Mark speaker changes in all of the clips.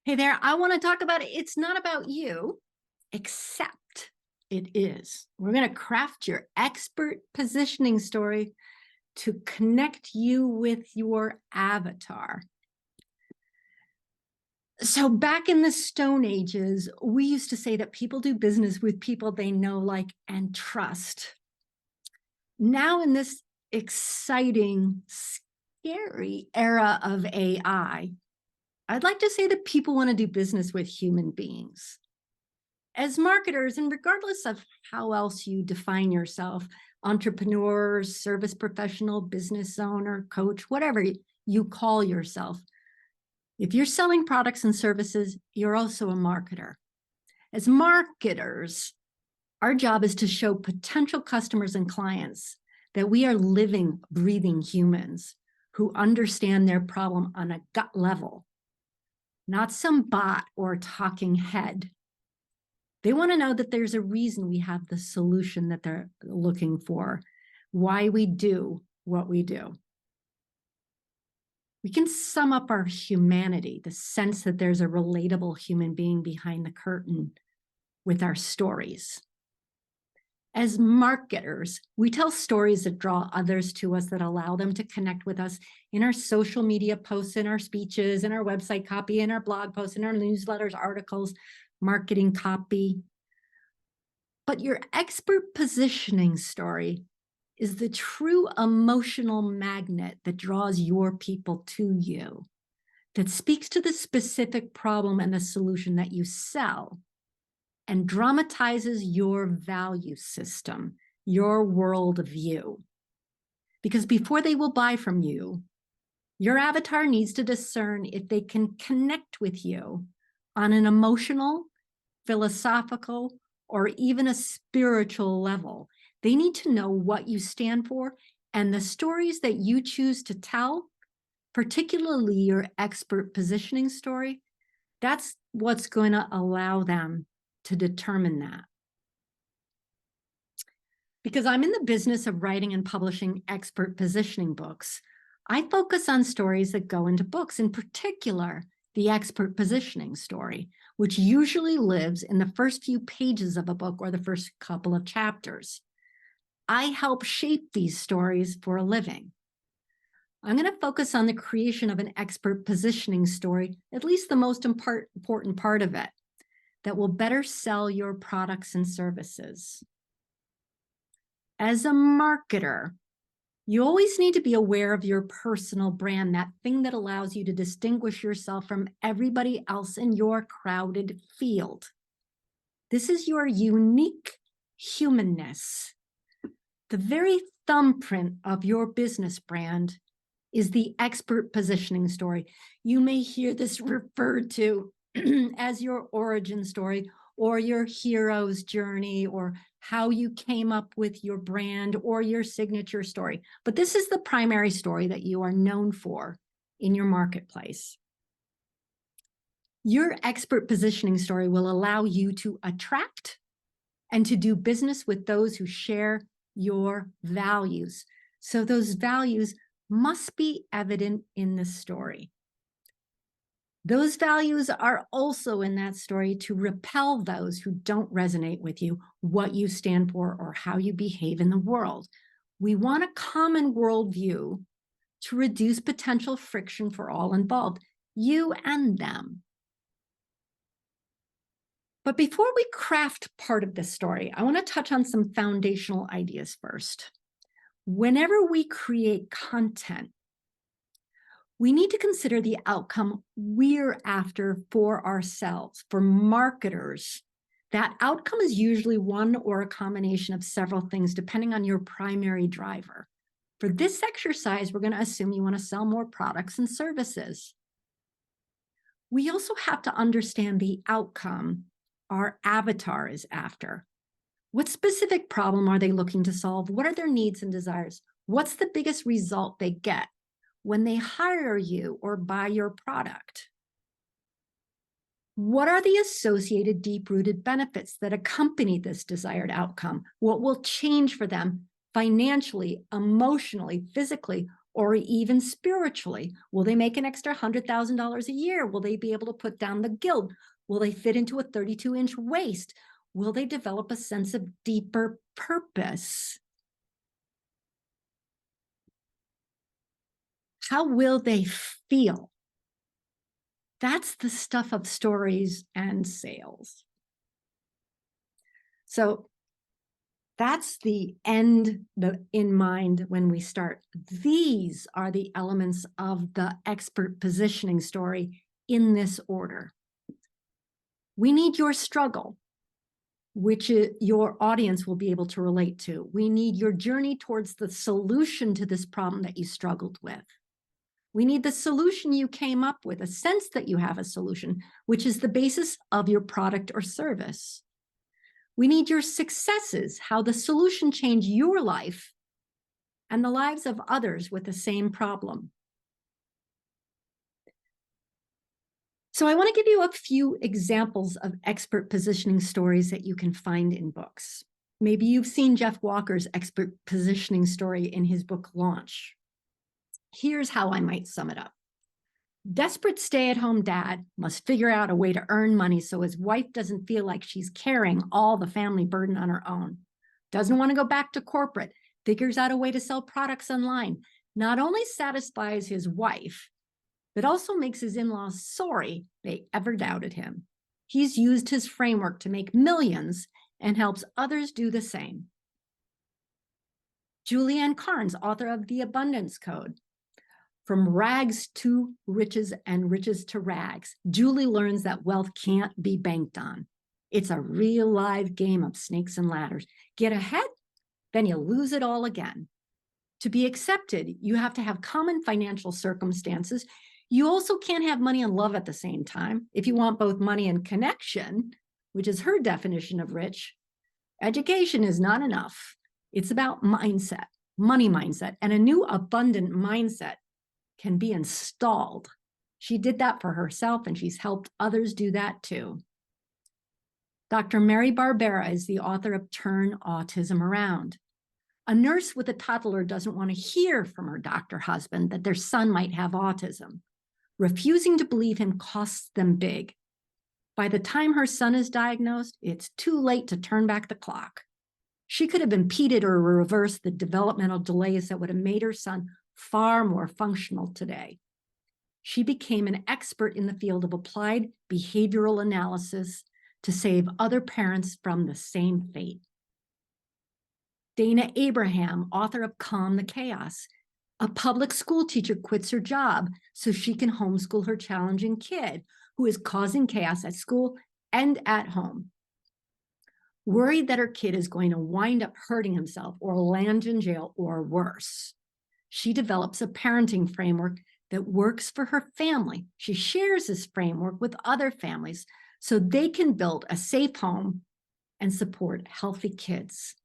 Speaker 1: Hey there, I want to talk about it's not about you, except it is. We're going to craft your expert positioning story to connect you with your avatar. So back in the Stone Ages, we used to say that people do business with people they know, like, and trust. Now in this exciting, scary era of AI, I'd like to say that people want to do business with human beings. As marketers, and regardless of how else you define yourself, entrepreneur, service professional, business owner, coach, whatever you call yourself, if you're selling products and services, you're also a marketer. As marketers, our job is to show potential customers and clients that we are living, breathing humans who understand their problem on a gut level, not some bot or talking head. They want to know that there's a reason we have the solution that they're looking for, why we do what we do. We can sum up our humanity, the sense that there's a relatable human being behind the curtain, with our stories. As marketers, we tell stories that draw others to us, that allow them to connect with us in our social media posts, in our speeches, in our website copy, in our blog posts, in our newsletters, articles, marketing copy. But your expert positioning story is the true emotional magnet that draws your people to you, that speaks to the specific problem and the solution that you sell, and dramatizes your value system, your worldview. Because before they will buy from you, your avatar needs to discern if they can connect with you on an emotional, philosophical, or even a spiritual level. They need to know what you stand for and the stories that you choose to tell, particularly your expert positioning story. That's what's going to allow them to determine that. Because I'm in the business of writing and publishing expert positioning books, I focus on stories that go into books, in particular, the expert positioning story, which usually lives in the first few pages of a book or the first couple of chapters. I help shape these stories for a living. I'm going to focus on the creation of an expert positioning story, at least the most important part of it, that will better sell your products and services. As a marketer, you always need to be aware of your personal brand, that thing that allows you to distinguish yourself from everybody else in your crowded field. This is your unique humanness. The very thumbprint of your business brand is the expert positioning story. You may hear this referred to as your origin story, or your hero's journey, or how you came up with your brand, or your signature story. But this is the primary story that you are known for in your marketplace. Your expert positioning story will allow you to attract and to do business with those who share your values. So those values must be evident in the story. Those values are also in that story to repel those who don't resonate with you, what you stand for, or how you behave in the world. We want a common worldview to reduce potential friction for all involved, you and them. But before we craft part of this story, I want to touch on some foundational ideas first. Whenever we create content, we need to consider the outcome we're after for ourselves. For marketers, that outcome is usually one or a combination of several things, depending on your primary driver. For this exercise, we're going to assume you want to sell more products and services. We also have to understand the outcome our avatar is after. What specific problem are they looking to solve? What are their needs and desires? What's the biggest result they get when they hire you or buy your product? What are the associated deep-rooted benefits that accompany this desired outcome? What will change for them financially, emotionally, physically? or even spiritually? Will they make an extra $100,000 a year? Will they be able to put down the guilt? Will they fit into a 32-inch waist? Will they develop a sense of deeper purpose? How will they feel? That's the stuff of stories and sales. So that's the end in mind when we start. These are the elements of the expert positioning story in this order. We need your struggle, which your audience will be able to relate to. We need your journey towards the solution to this problem that you struggled with. We need the solution you came up with, a sense that you have a solution, which is the basis of your product or service. We need your successes, how the solution changed your life and the lives of others with the same problem. So I want to give you a few examples of expert positioning stories that you can find in books. Maybe you've seen Jeff Walker's expert positioning story in his book Launch. Here's how I might sum it up. Desperate stay-at-home dad must figure out a way to earn money so his wife doesn't feel like she's carrying all the family burden on her own. Doesn't want to go back to corporate, figures out a way to sell products online. Not only satisfies his wife, but also makes his in-laws sorry they ever doubted him. He's used his framework to make millions and helps others do the same. Julianne Carnes, author of The Abundance Code. From rags to riches and riches to rags, Julie learns that wealth can't be banked on. It's a real live game of snakes and ladders. Get ahead, then you lose it all again. To be accepted, you have to have common financial circumstances. You also can't have money and love at the same time. If you want both money and connection, which is her definition of rich, education is not enough. It's about mindset, money mindset, and a new abundant mindset can be installed. She did that for herself, and she's helped others do that too. Dr. Mary Barbera is the author of Turn Autism Around. A nurse with a toddler doesn't want to hear from her doctor husband that their son might have autism. Refusing to believe him costs them big. By the time her son is diagnosed, it's too late to turn back the clock. She could have impeded or reversed the developmental delays that would have made her son far more functional today. She became an expert in the field of applied behavioral analysis to save other parents from the same fate. Dana Abraham, author of Calm the Chaos. A public school teacher quits her job so she can homeschool her challenging kid who is causing chaos at school and at home. Worried that her kid is going to wind up hurting himself or land in jail or worse, she develops a parenting framework that works for her family. She shares this framework with other families so they can build a safe home and support healthy kids.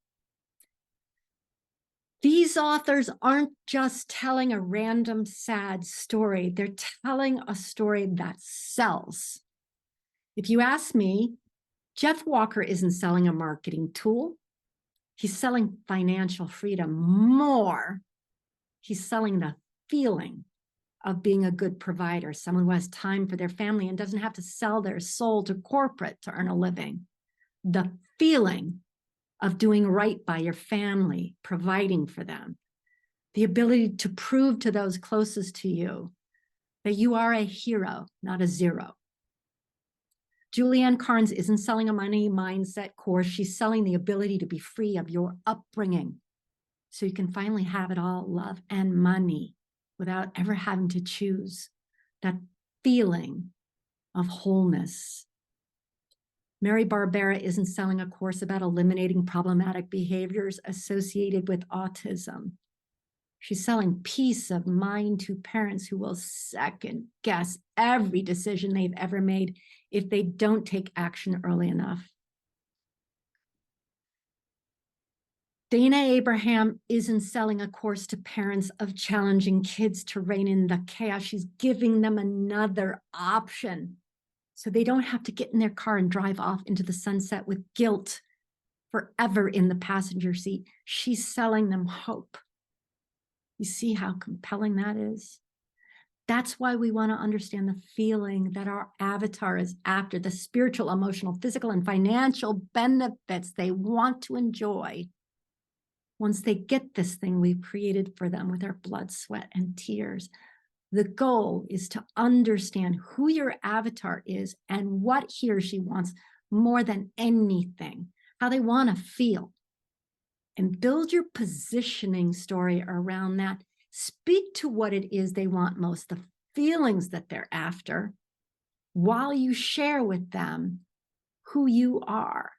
Speaker 1: These authors aren't just telling a random sad story. They're telling a story that sells. If you ask me, Jeff Walker isn't selling a marketing tool. He's selling financial freedom more. He's selling the feeling of being a good provider, someone who has time for their family and doesn't have to sell their soul to corporate to earn a living. The feeling of doing right by your family, providing for them. The ability to prove to those closest to you that you are a hero, not a zero. Julianne Carnes isn't selling a money mindset course. She's selling the ability to be free of your upbringing so you can finally have it all, love and money, without ever having to choose. That feeling of wholeness. Mary Barbera isn't selling a course about eliminating problematic behaviors associated with autism. She's selling peace of mind to parents who will second guess every decision they've ever made if they don't take action early enough. Dana Abraham isn't selling a course to parents of challenging kids to rein in the chaos. She's giving them another option so they don't have to get in their car and drive off into the sunset with guilt forever in the passenger seat. She's selling them hope. You see how compelling that is? That's why we want to understand the feeling that our avatar is after, the spiritual, emotional, physical, and financial benefits they want to enjoy once they get this thing we've created for them with our blood, sweat, and tears. The goal is to understand who your avatar is and what he or she wants more than anything, how they want to feel, and build your positioning story around that. Speak to what it is they want most, the feelings that they're after, while you share with them who you are.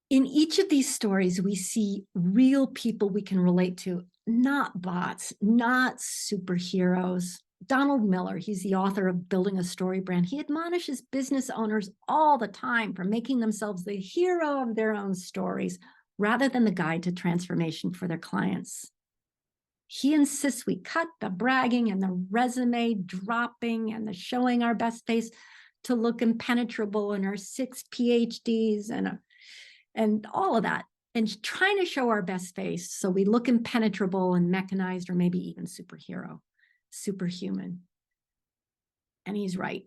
Speaker 1: In each of these stories, we see real people we can relate to, not bots, not superheroes. Donald Miller, he's the author of Building a Story Brand. He admonishes business owners all the time for making themselves the hero of their own stories, rather than the guide to transformation for their clients. He insists we cut the bragging and the resume dropping and the showing our best face to look impenetrable and our 6 PhDs and all of that, and trying to show our best face so we look impenetrable and mechanized, or maybe even superhuman. And he's right.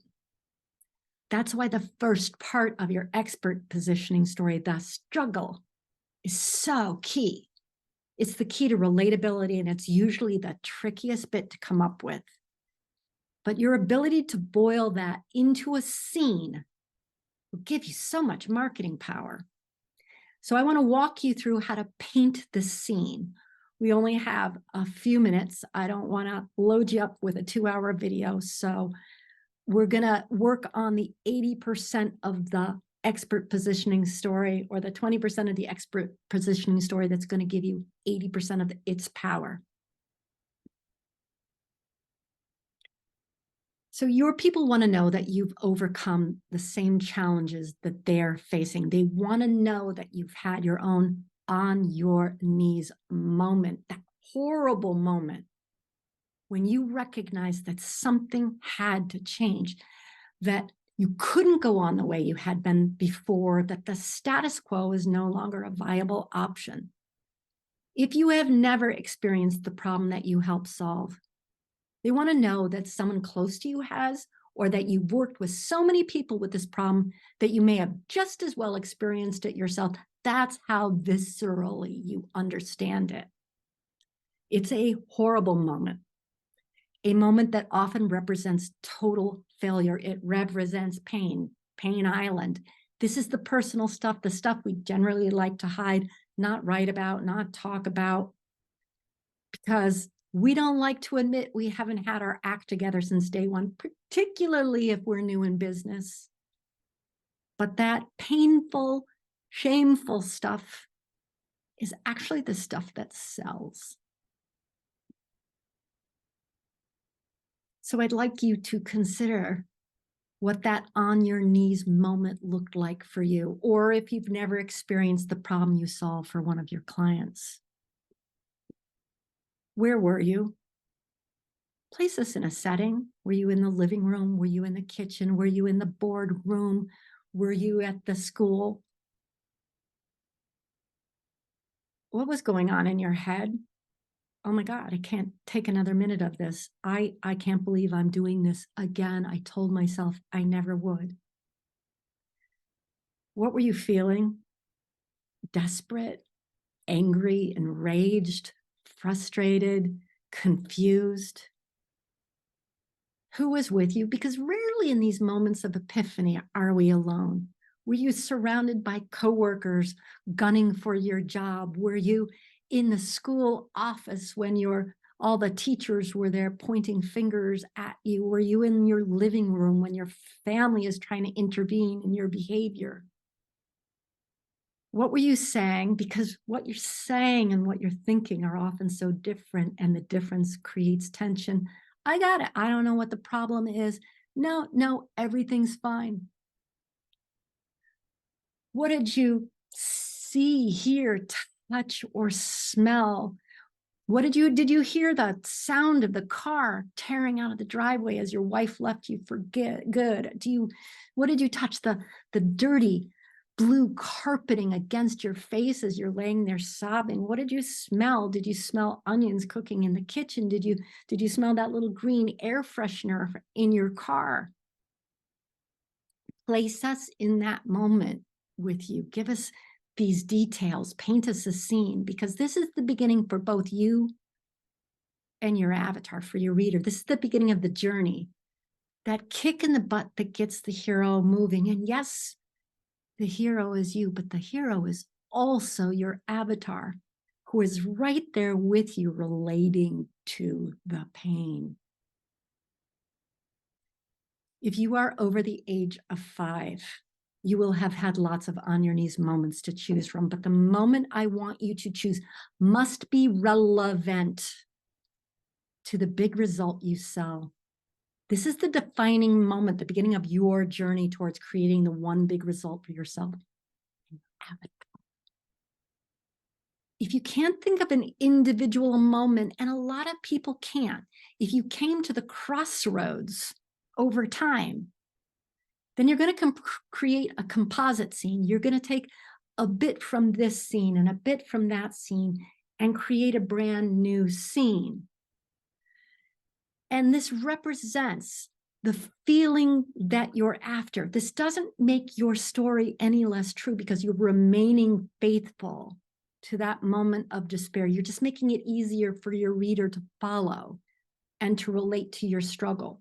Speaker 1: That's why the first part of your expert positioning story, the struggle, is so key. It's the key to relatability, and it's usually the trickiest bit to come up with. But your ability to boil that into a scene will give you so much marketing power. So I want to walk you through how to paint the scene. We only have a few minutes. I don't want to load you up with a 2-hour video. So we're going to work on the 80% of the expert positioning story, or the 20% of the expert positioning story that's going to give you 80% of its power. So your people want to know that you've overcome the same challenges that they're facing. They want to know that you've had your own on your knees moment, that horrible moment when you recognize that something had to change, that you couldn't go on the way you had been before, that the status quo is no longer a viable option. If you have never experienced the problem that you help solve, they want to know that someone close to you has, or that you've worked with so many people with this problem that you may have just as well experienced it yourself. That's how viscerally you understand it. It's a horrible moment, a moment that often represents total failure. It represents pain, pain island. This is the personal stuff, the stuff we generally like to hide, not write about, not talk about, because we don't like to admit we haven't had our act together since day one, particularly if we're new in business. But that painful, shameful stuff is actually the stuff that sells. So I'd like you to consider what that on your knees moment looked like for you, or if you've never experienced the problem you solve for one of your clients. Where were you? Place this in a setting. Were you in the living room? Were you in the kitchen? Were you in the boardroom? Were you at the school? What was going on in your head? Oh my God, I can't take another minute of this. I can't believe I'm doing this again. I told myself I never would. What were you feeling? Desperate, angry, enraged, frustrated, confused? Who was with you? Because rarely in these moments of epiphany are we alone. Were you surrounded by coworkers gunning for your job? Were you in the school office when all the teachers were there pointing fingers at you? Were you in your living room when your family is trying to intervene in your behavior? What were you saying? Because what you're saying and what you're thinking are often so different, and the difference creates tension. I got it. I don't know what the problem is. No, everything's fine. What did you see, hear, touch, or smell? Did you hear the sound of the car tearing out of the driveway as your wife left you for good? What did you touch? The dirty blue carpeting against your face as you're laying there sobbing. What did you smell? Did you smell onions cooking in the kitchen? Did you smell that little green air freshener in your car? Place us in that moment with you. Give us these details. Paint us a scene, because this is the beginning for both you and your avatar, for your reader. This is the beginning of the journey, that kick in the butt that gets the hero moving. And yes, the hero is you, but the hero is also your avatar, who is right there with you, relating to the pain. If you are over the age of 5, you will have had lots of on your knees moments to choose from, but the moment I want you to choose must be relevant to the big result you sell. This is the defining moment, the beginning of your journey towards creating the one big result for yourself. If you can't think of an individual moment, and a lot of people can't, if you came to the crossroads over time, then you're going to create a composite scene. You're going to take a bit from this scene and a bit from that scene and create a brand new scene. And this represents the feeling that you're after. This doesn't make your story any less true, because you're remaining faithful to that moment of despair. You're just making it easier for your reader to follow and to relate to your struggle.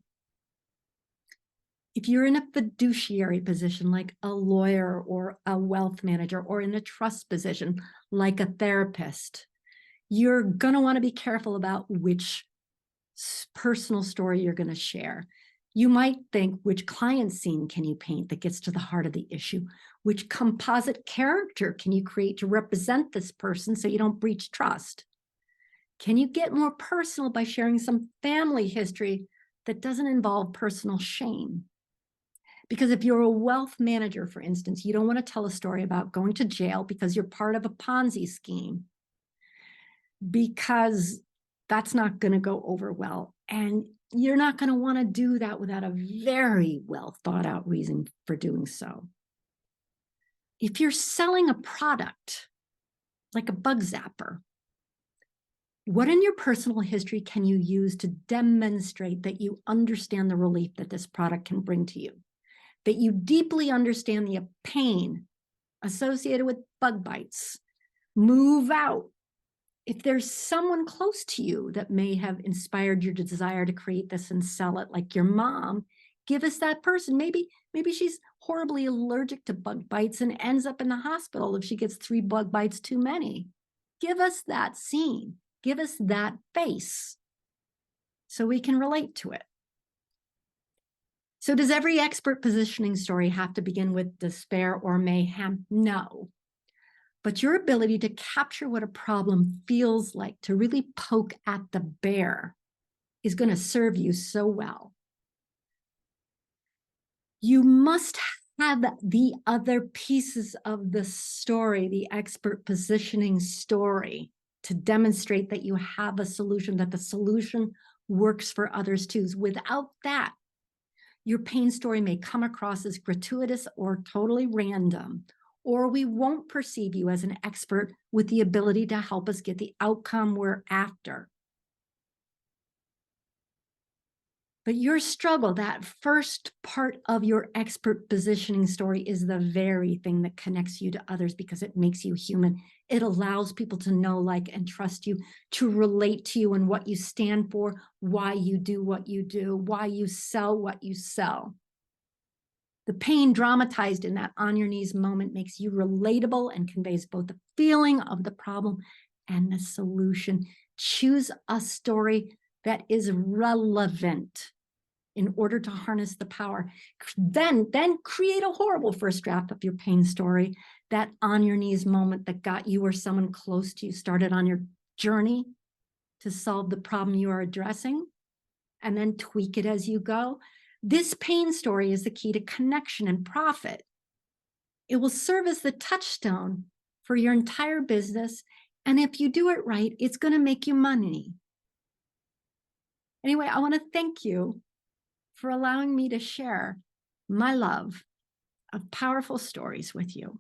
Speaker 1: If you're in a fiduciary position, like a lawyer or a wealth manager, or in a trust position, like a therapist, you're going to want to be careful about which personal story you're going to share. You might think, which client scene can you paint that gets to the heart of the issue? Which composite character can you create to represent this person so you don't breach trust? Can you get more personal by sharing some family history that doesn't involve personal shame? Because if you're a wealth manager, for instance, you don't want to tell a story about going to jail because you're part of a Ponzi scheme, because that's not going to go over well. And you're not going to want to do that without a very well thought out reason for doing so. If you're selling a product like a bug zapper, what in your personal history can you use to demonstrate that you understand the relief that this product can bring to you? That you deeply understand the pain associated with bug bites? Move out. If there's someone close to you that may have inspired your desire to create this and sell it, like your mom, give us that person. Maybe she's horribly allergic to bug bites and ends up in the hospital if she gets 3 bug bites too many. Give us that scene. Give us that face so we can relate to it. So does every expert positioning story have to begin with despair or mayhem? No. But your ability to capture what a problem feels like, to really poke at the bear, is going to serve you so well. You must have the other pieces of the story, the expert positioning story, to demonstrate that you have a solution, that the solution works for others too. Without that, your pain story may come across as gratuitous or totally random, or we won't perceive you as an expert with the ability to help us get the outcome we're after. But your struggle, that first part of your expert positioning story, is the very thing that connects you to others, because it makes you human. It allows people to know, like, and trust you, to relate to you and what you stand for, why you do what you do, why you sell what you sell. The pain dramatized in that on your knees moment makes you relatable and conveys both the feeling of the problem and the solution. Choose a story that is relevant in order to harness the power. Then create a horrible first draft of your pain story, that on your knees moment that got you or someone close to you started on your journey to solve the problem you are addressing, and then tweak it as you go. This pain story is the key to connection and profit. It will serve as the touchstone for your entire business. And if you do it right, it's going to make you money. Anyway, I want to thank you for allowing me to share my love of powerful stories with you.